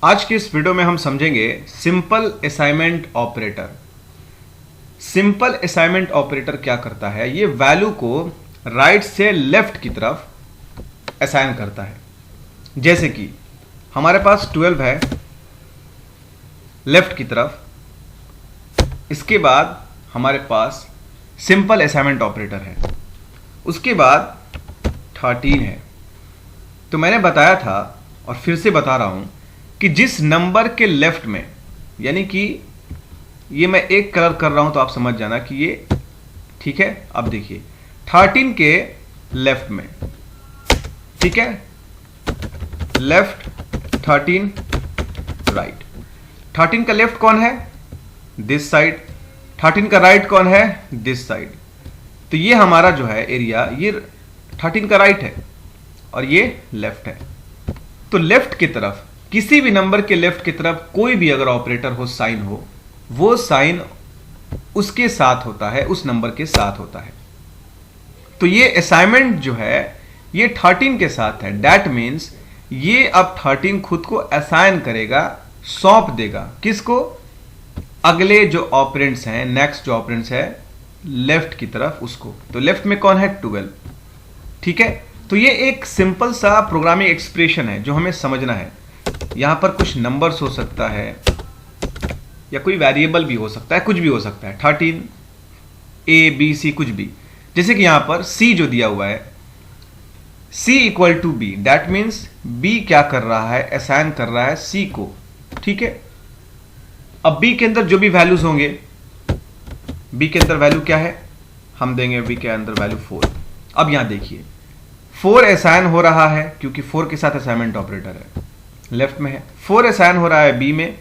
आज के इस वीडियो में हम समझेंगे simple assignment operator. Simple assignment operator क्या करता है? ये वैल्यू को राइट से लेफ्ट की तरफ असाइन करता है। जैसे कि हमारे पास 12 है लेफ्ट की तरफ, इसके बाद हमारे पास सिंपल असाइनमेंट ऑपरेटर है, उसके बाद 13 है। तो मैंने बताया था और फिर से बता रहा हूं कि जिस नंबर के लेफ्ट में, यानी कि ये मैं एक कलर कर रहा हूं तो आप समझ जाना कि ये ठीक है। अब देखिए 13 के लेफ्ट में, ठीक है, लेफ्ट 13 राइट। 13 का लेफ्ट कौन है? This side. 13 का राइट कौन है? This side. तो ये हमारा जो है एरिया, ये 13 का राइट है और ये लेफ्ट है। तो लेफ्ट की तरफ, किसी भी नंबर के लेफ्ट की तरफ कोई भी अगर ऑपरेटर हो, साइन हो, वो साइन उसके साथ होता है, उस नंबर के साथ होता है। तो ये असाइनमेंट जो है ये 13 के साथ है। दैट मीन्स ये अब 13 खुद को असाइन करेगा, सौंप देगा किसको? अगले जो ऑपरेंड्स हैं, नेक्स्ट जो ऑपरेंड्स है लेफ्ट की तरफ, उसको। तो लेफ्ट में कौन है? 12, ठीक है। तो ये एक सिंपल सा प्रोग्रामिंग एक्सप्रेशन है जो हमें समझना है। यहां पर कुछ नंबर्स हो सकता है या कोई वेरिएबल भी हो सकता है, कुछ भी हो सकता है, 13 A B C कुछ भी। जैसे कि यहां पर C जो दिया हुआ है, C equal to B, that means B क्या कर रहा है? असाइन कर रहा है C को, ठीक है। अब B के अंदर जो भी वैल्यूज होंगे, B के अंदर वैल्यू क्या है? हम देंगे B के अंदर वैल्यू 4। अब यहां देखिए 4 असाइन हो रहा है क्योंकि 4 के साथ असाइनमेंट ऑपरेटर है, लेफ्ट में है। 4 असाइन हो रहा है B में,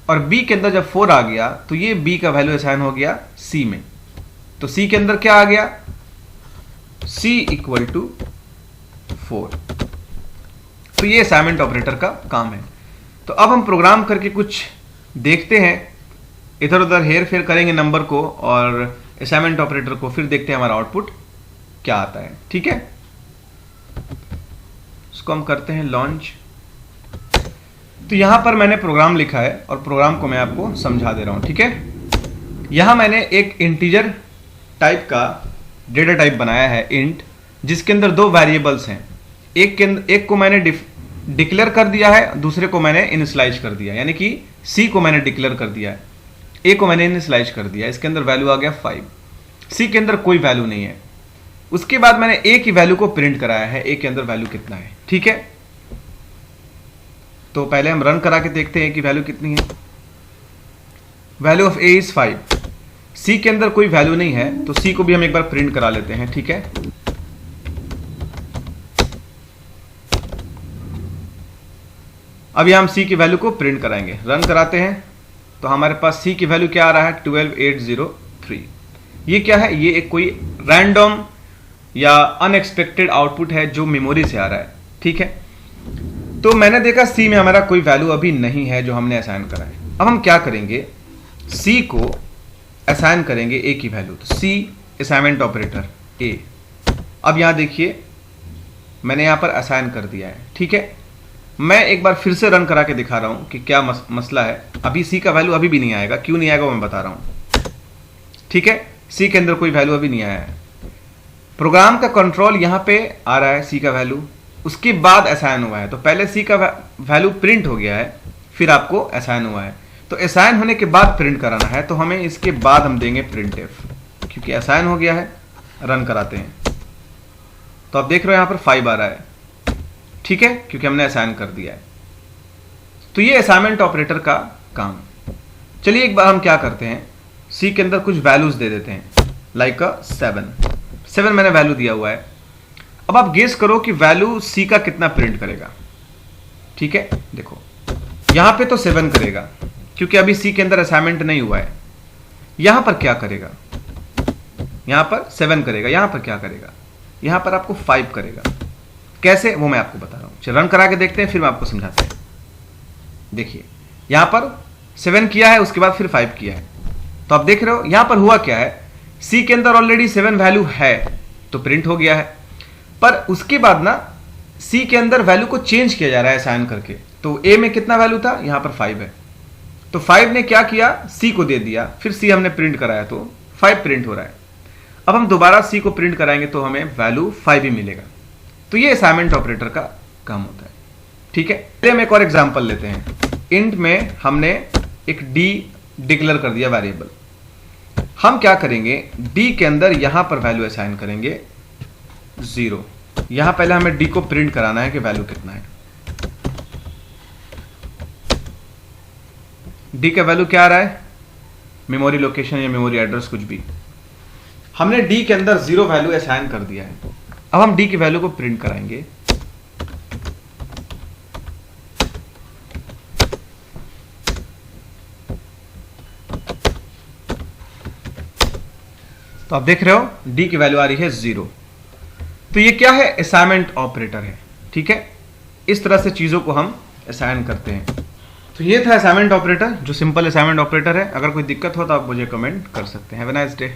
और B के अंदर जब 4 आ गया तो ये B का वैल्यू असाइन हो गया C में। तो C के अंदर क्या आ गया? C equal to 4। तो ये असाइनमेंट ऑपरेटर का काम है। तो अब हम प्रोग्राम करके कुछ देखते हैं, इधर उधर हेर फेर करेंगे नंबर को और असाइनमेंट ऑपरेटर को, फिर देखते हैं हमारा आउटपुट क्या आता है, ठीक है। इसको हम करते हैं लॉन्च। तो यहां पर मैंने प्रोग्राम लिखा है और प्रोग्राम को मैं आपको समझा दे रहा हूं, ठीक है। यहां मैंने एक इंटीजर टाइप का डेटा टाइप बनाया है, इंट, जिसके अंदर 2 वेरिएबल्स हैं। एक को मैंने डिक्लेयर कर दिया है, दूसरे को मैंने इनिशियलाइज कर दिया, यानी कि C को मैंने डिक्लेयर कर दिया है, A को मैंने इनिशियलाइज कर दिया। इसके अंदर वैल्यू आ गया 5। C के अंदर कोई वैल्यू नहीं है। उसके बाद मैंने A की वैल्यू को प्रिंट कराया है, A के अंदर वैल्यू कितना है, ठीक है। तो पहले हम रन करा के देखते हैं कि वैल्यू कितनी है। Value of A is 5। C के अंदर कोई वैल्यू नहीं है, तो C को भी हम एक बार प्रिंट करा लेते हैं, ठीक है। अब यहां हम C की वैल्यू को प्रिंट कराएंगे, रन कराते हैं तो हमारे पास C की वैल्यू क्या आ रहा है? 12803। ये क्या है? ये एक कोई रैंडम या अनएक्सपेक्टेड आउटपुट है जो मेमोरी से आ रहा है, ठीक है। तो मैंने देखा C में हमारा कोई वैल्यू अभी नहीं है जो हमने असाइन करा है। अब हम क्या करेंगे? C को असाइन करेंगे A की वैल्यू। तो C असाइनमेंट ऑपरेटर A। अब यहां देखिए मैंने यहां पर असाइन कर दिया है, ठीक है। मैं एक बार फिर से रन करा के दिखा रहा हूं कि क्या मसला है। अभी C का वैल्यू अभी भी नहीं आएगा, क्यों नहीं आएगा वो मैं बता रहा हूं, ठीक है। C के अंदर कोई वैल्यू अभी नहीं आया है। प्रोग्राम का कंट्रोल यहां पे आ रहा है, C का वैल्यू उसके बाद असाइन हुआ है। तो पहले C का वैल्यू प्रिंट हो गया है, फिर आपको असाइन हुआ है। तो असाइन होने के बाद प्रिंट कराना है, तो हमें इसके बाद हम देंगे printf, क्योंकि असाइन हो गया है। रन कराते हैं तो आप देख रहे हो यहां पर 5 आ रहा है, ठीक है, क्योंकि हमने असाइन कर दिया है। तो ये असाइनमेंट ऑपरेटर का काम। चलिए एक बार हम क्या करते हैं, C के अंदर कुछ वैल्यूज दे देते हैं, लाइक 7 मैंने वैल्यू दिया हुआ है। अब आप गेस करो कि वैल्यू C का कितना प्रिंट करेगा, ठीक है। देखो यहां पे तो 7 करेगा क्योंकि अभी C के अंदर असाइनमेंट नहीं हुआ है। यहां पर क्या करेगा? यहां पर 7 करेगा। यहां पर क्या करेगा? यहां पर आपको 5 करेगा। कैसे, वो मैं आपको बता रहा हूं। चलो रन करा के देखते हैं, फिर मैं आपको समझाता हूं। देखिए यहां पर 7 किया है, उसके बाद फिर 5 किया है। तो आप देख रहे हो यहां पर हुआ क्या है? C के अंदर ऑलरेडी 7 वैल्यू है तो प्रिंट हो गया है, पर उसके बाद ना सी के अंदर वैल्यू को चेंज किया जा रहा है असाइन करके। तो ए में कितना वैल्यू था, यहां पर 5 है, तो 5 ने क्या किया, सी को दे दिया, फिर सी हमने प्रिंट कराया तो 5 प्रिंट हो रहा है। अब हम दोबारा सी को प्रिंट कराएंगे तो हमें वैल्यू 5 ही मिलेगा। तो ये असाइनमेंट ऑपरेटर का काम होता है। ठीक है, चलिए हम एक और एग्जांपल लेते हैं। इंट में हमने एक डी डिक्लेयर कर दिया वेरिएबल। हम क्या करेंगे, डी के अंदर यहां पर वैल्यू असाइन करेंगे 0। यहां पहले हमें डी को प्रिंट कराना है कि वैल्यू कितना है। डी का वैल्यू क्या आ रहा है, मेमोरी लोकेशन या मेमोरी एड्रेस कुछ भी। हमने डी के अंदर 0 वैल्यू असाइन कर दिया है। अब हम डी की वैल्यू को प्रिंट कराएंगे। तो आप देख रहे हो डी की वैल्यू आ रही है 0। तो ये क्या है, असाइनमेंट ऑपरेटर है। ठीक है, इस तरह से चीजों को हम असाइन करते हैं। तो ये था असाइनमेंट ऑपरेटर, जो सिंपल असाइनमेंट ऑपरेटर है। अगर कोई दिक्कत हो तो आप मुझे कमेंट कर सकते हैं। Have a nice day.